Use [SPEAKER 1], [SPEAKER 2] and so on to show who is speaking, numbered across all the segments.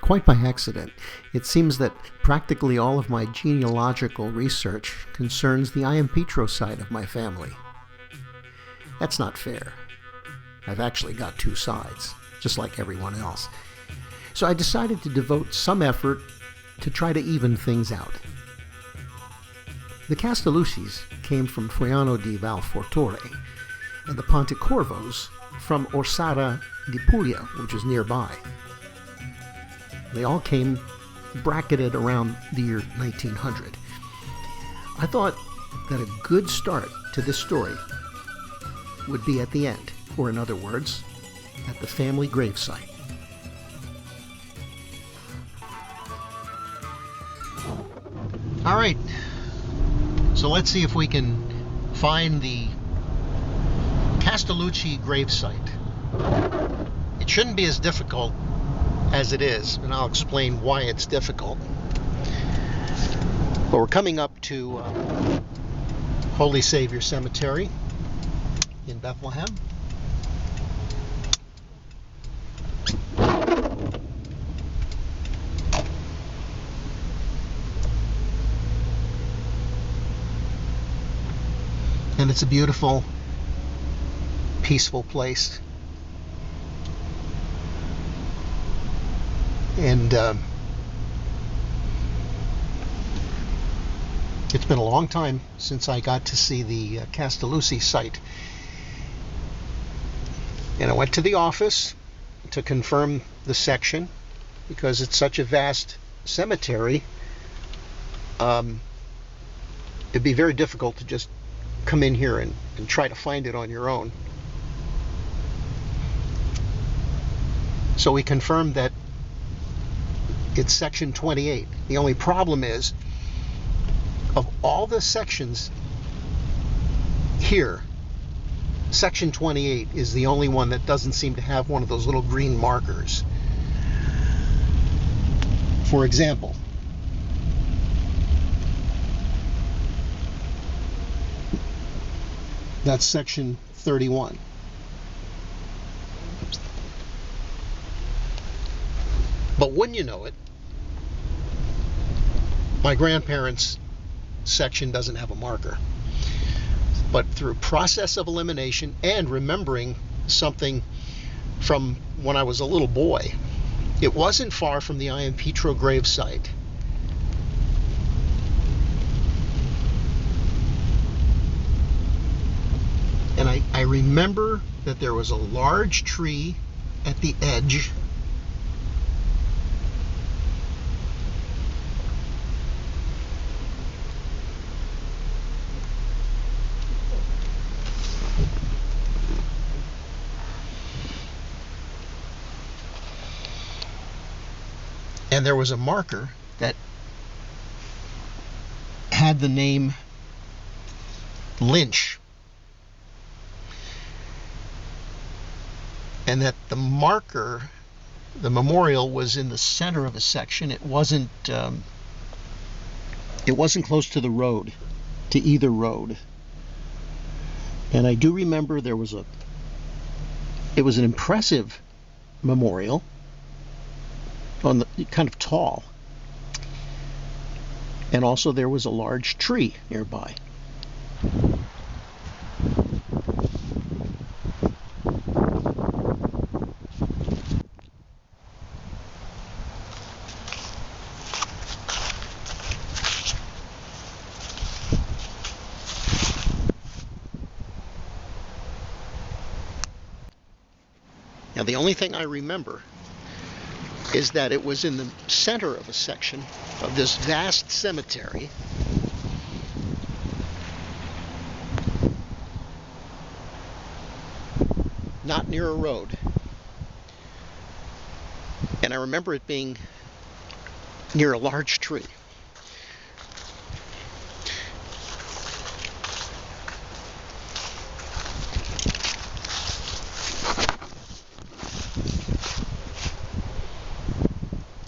[SPEAKER 1] quite by accident. It seems that practically all of my genealogical research concerns the I. Petro side of my family. That's not fair. I've actually got two sides, just like everyone else. So I decided to devote some effort to try to even things out. The Castelluccis came from Foiano di Valfortore, and the Pontecorvos from Orsara di Puglia, which is nearby. They all came bracketed around the year 1900. I thought that a good start to this story would be at the end, or in other words, at the family gravesite. All right, so let's see if we can find the Castellucci gravesite. It shouldn't be as difficult as it is, and I'll explain why it's difficult. But we're coming up to Holy Savior Cemetery in Bethlehem. And it's a beautiful, peaceful place. And it's been a long time since I got to see the Castellucci site. And I went to the office to confirm the section, because it's such a vast cemetery. It'd be very difficult to just come in here and try to find it on your own. So we confirmed that it's section 28. The only problem is, of all the sections here, section 28 is the only one that doesn't seem to have one of those little green markers. For example, that's section 31. But wouldn't you know it, my grandparents' section doesn't have a marker. But through process of elimination and remembering something from when I was a little boy, it wasn't far from the I. Petro gravesite. And I remember that there was a large tree at the edge. And there was a marker that had the name Lynch. And that the marker, the memorial, was in the center of a section. It wasn't close to the road, to either road. And I do remember it was an impressive memorial, on the kind of tall. And also there was a large tree nearby. Now the only thing I remember is that it was in the center of a section of this vast cemetery. Not near a road. And I remember it being near a large tree.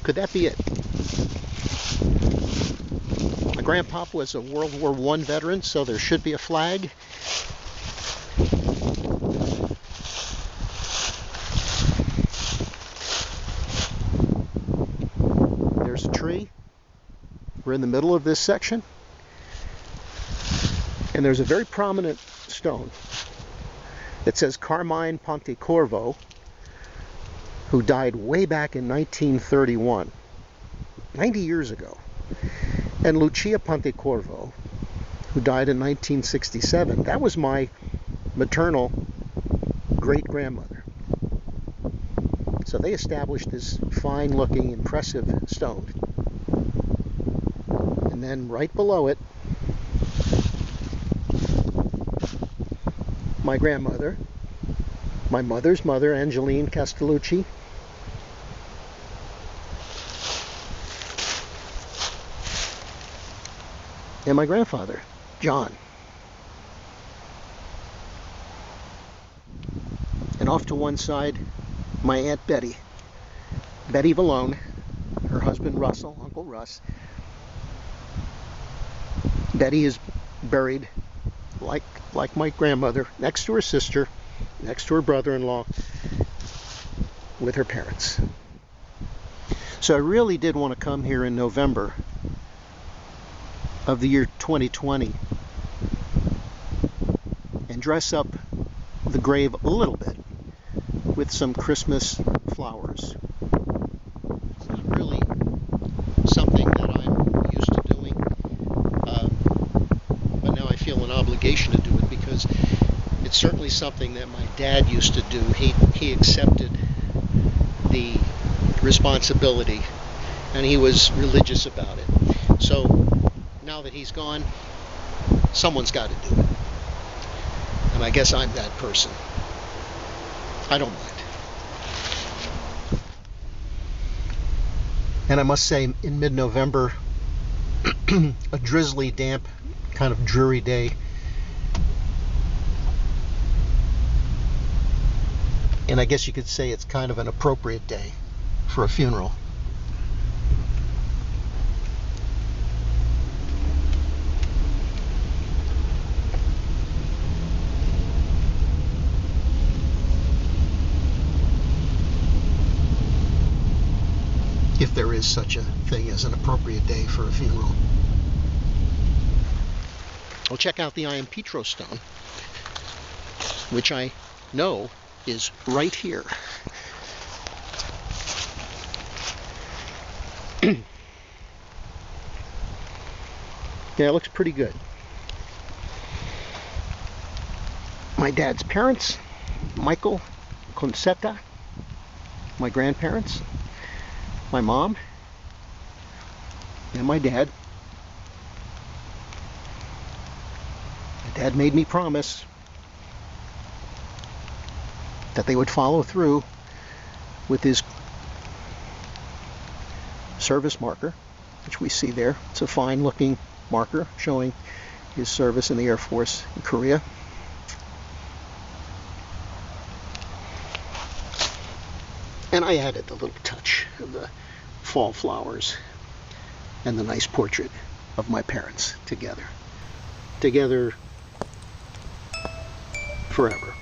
[SPEAKER 1] Could that be it? My grandpop was a World War I veteran, so there should be a flag. 3. We're in the middle of this section. And there's a very prominent stone that says Carmine Pontecorvo, who died way back in 1931, 90 years ago. And Lucia Pontecorvo, who died in 1967. That was my maternal great-grandmother. So they established this fine-looking, impressive stone. And then right below it, my grandmother, my mother's mother, Angeline Castellucci, and my grandfather, John. And off to one side, my Aunt Betty, Betty Vallone, her husband Russell, Uncle Russ. Betty is buried like my grandmother, next to her sister, next to her brother-in-law, with her parents. So I really did want to come here in November of the year 2020 and dress up the grave a little bit with some Christmas flowers. It's not really something that I'm used to doing, but now I feel an obligation to do it because it's certainly something that my dad used to do. He accepted the responsibility and he was religious about it. So now that he's gone, someone's got to do it. And I guess I'm that person. I don't mind. And I must say, in mid-November, a drizzly, damp, kind of dreary day. And I guess you could say it's kind of an appropriate day for a funeral. If there is such a thing as an appropriate day for a funeral. Well, check out the I Am Petro stone, which I know is right here. Yeah, it looks pretty good. My dad's parents, Michael, Concetta, my grandparents, my mom, and my dad. My dad made me promise that they would follow through with his service marker, which we see there. It's a fine looking marker showing his service in the Air Force in Korea. And I added the little touch of the fall flowers and the nice portrait of my parents together. Together forever.